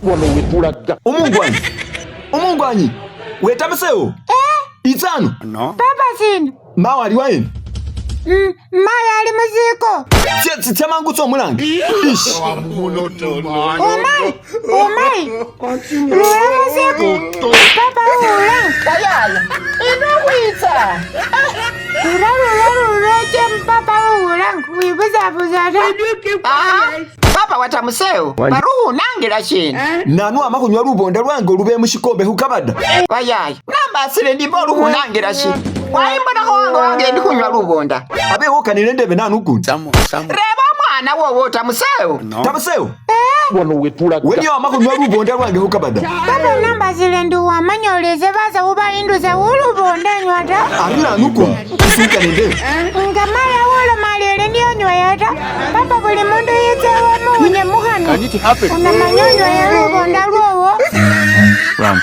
wano wetulaga. Omungwanyi. We Tamuseo. Itano. No. Papa sino. Mawa ali wapi? Maya ali muziko. Chama ngutso mulangi. Ish. Omai. Lula muziko. Papa lula. Kayala. Inokuita. Lula papa lula. Wibuza. Papa wa Tamuseo. Baruhu nangira chini. Nanu amakunywa rubonda rwange rube mushikombe hukabada. Wayayi. Namba asile ndipo ruhu nangira chini. Waimbona wange ndi kunywa rubonda. Abe wokanire ndebe nanu kuti. Reba mwana wowo Tamuseo. No. Tamuseo. Wano wetulaga. Weni amakunywa rubonda rwange hukabada. Papa namba zile ndu wamanyoleze baza uba induze ulubonda nywata. Arila nuko. Isuka ndebe. Ngamaya wolo malele ndiyo nywata. Papa buli mundu yitsewe muunye muhano. Can it happen? Una manyonyo ya rubonda lwowo. Ram.